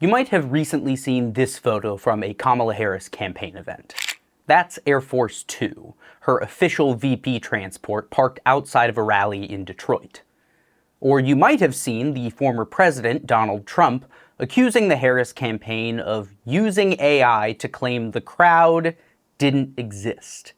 You might have recently seen this photo from a Kamala Harris campaign event. That's Air Force Two, her official VP transport parked outside of a rally in Detroit. Or you might have seen the former president, Donald Trump, accusing the Harris campaign of using AI to claim the crowd didn't exist.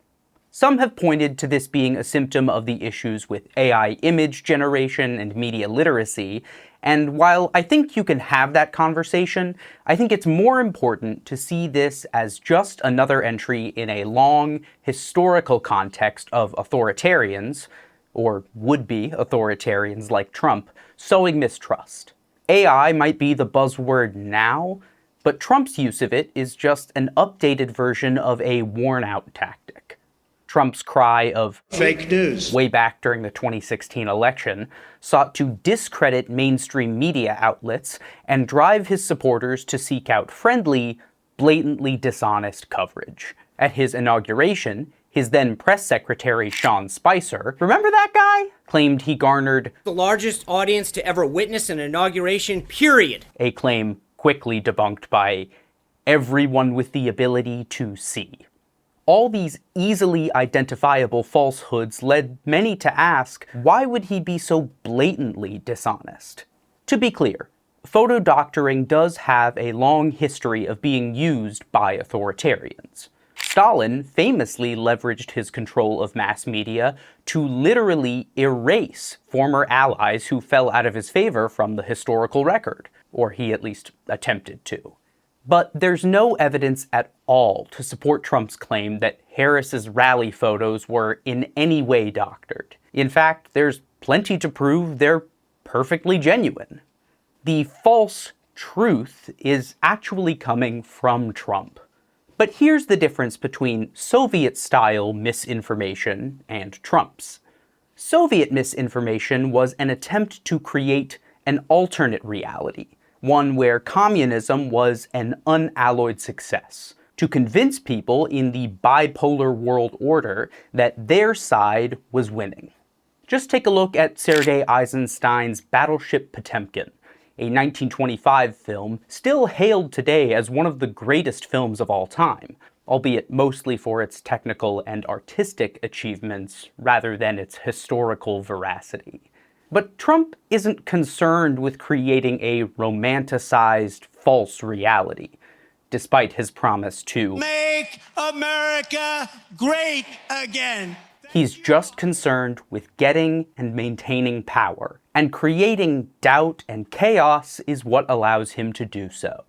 Some have pointed to this being a symptom of the issues with AI image generation and media literacy, and while I think you can have that conversation, I think it's more important to see this as just another entry in a long, historical context of authoritarians, or would-be authoritarians like Trump, sowing mistrust. AI might be the buzzword now, but Trump's use of it is just an updated version of a worn-out tactic. Trump's cry of fake news way back during the 2016 election sought to discredit mainstream media outlets and drive his supporters to seek out friendly, blatantly dishonest coverage. At his inauguration, his then press secretary, Sean Spicer, remember that guy? Claimed he garnered the largest audience to ever witness an inauguration, period. A claim quickly debunked by everyone with the ability to see. All these easily identifiable falsehoods led many to ask, why would he be so blatantly dishonest? To be clear, photo doctoring does have a long history of being used by authoritarians. Stalin famously leveraged his control of mass media to literally erase former allies who fell out of his favor from the historical record, or he at least attempted to. But there's no evidence at all to support Trump's claim that Harris's rally photos were in any way doctored. In fact, there's plenty to prove they're perfectly genuine. The false truth is actually coming from Trump. But here's the difference between Soviet-style misinformation and Trump's. Soviet misinformation was an attempt to create an alternate reality, one where communism was an unalloyed success, to convince people in the bipolar world order that their side was winning. Just take a look at Sergei Eisenstein's Battleship Potemkin, a 1925 film still hailed today as one of the greatest films of all time, albeit mostly for its technical and artistic achievements rather than its historical veracity. But Trump isn't concerned with creating a romanticized false reality, despite his promise to make America great again. He's just concerned with getting and maintaining power, and creating doubt and chaos is what allows him to do so.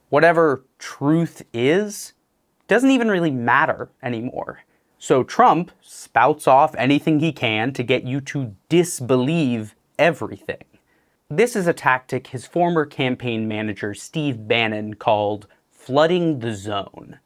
Whatever truth is, doesn't even really matter anymore. So Trump spouts off anything he can to get you to disbelieve everything. This is a tactic his former campaign manager Steve Bannon called flooding the zone.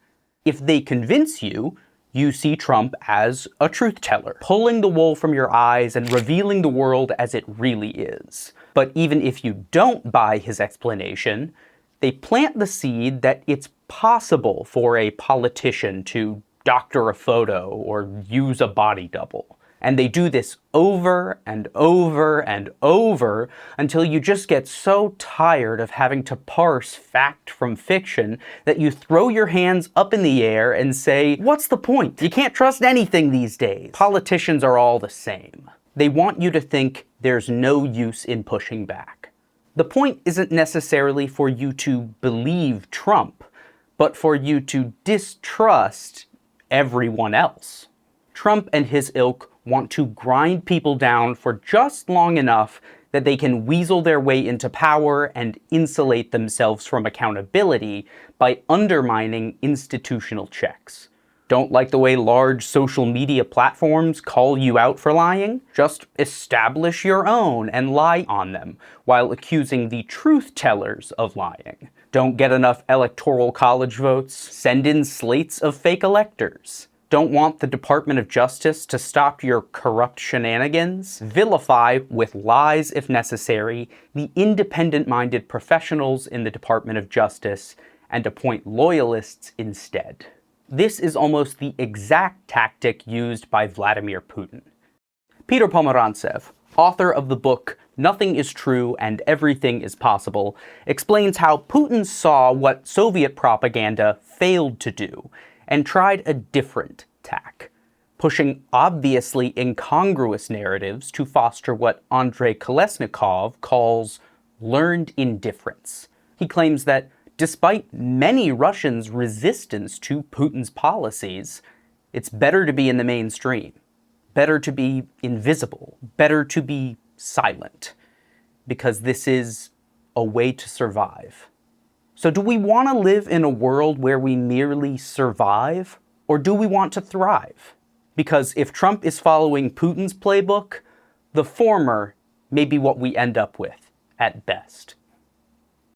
If they convince you, you see Trump as a truth teller, pulling the wool from your eyes and revealing the world as it really is. But even if you don't buy his explanation, they plant the seed that it's possible for a politician to doctor a photo or use a body double. And they do this over and over and over until you just get so tired of having to parse fact from fiction that you throw your hands up in the air and say, what's the point? You can't trust anything these days. Politicians are all the same. They want you to think there's no use in pushing back. The point isn't necessarily for you to believe Trump, but for you to distrust everyone else. Trump and his ilk want to grind people down for just long enough that they can weasel their way into power and insulate themselves from accountability by undermining institutional checks. Don't like the way large social media platforms call you out for lying? Just establish your own and lie on them, while accusing the truth tellers of lying. Don't get enough electoral college votes? Send in slates of fake electors. Don't want the Department of Justice to stop your corrupt shenanigans? Vilify, with lies if necessary, the independent-minded professionals in the Department of Justice and appoint loyalists instead. This is almost the exact tactic used by Vladimir Putin. Peter Pomerantsev, author of the book nothing is true and everything is possible, explains how Putin saw what Soviet propaganda failed to do and tried a different tack, pushing obviously incongruous narratives to foster what Andrei Kolesnikov calls learned indifference. He claims that despite many Russians' resistance to Putin's policies, it's better to be in the mainstream, better to be invisible, better to be silent, because this is a way to survive. So do we want to live in a world where we merely survive, or do we want to thrive? Because if Trump is following Putin's playbook, the former may be what we end up with at best.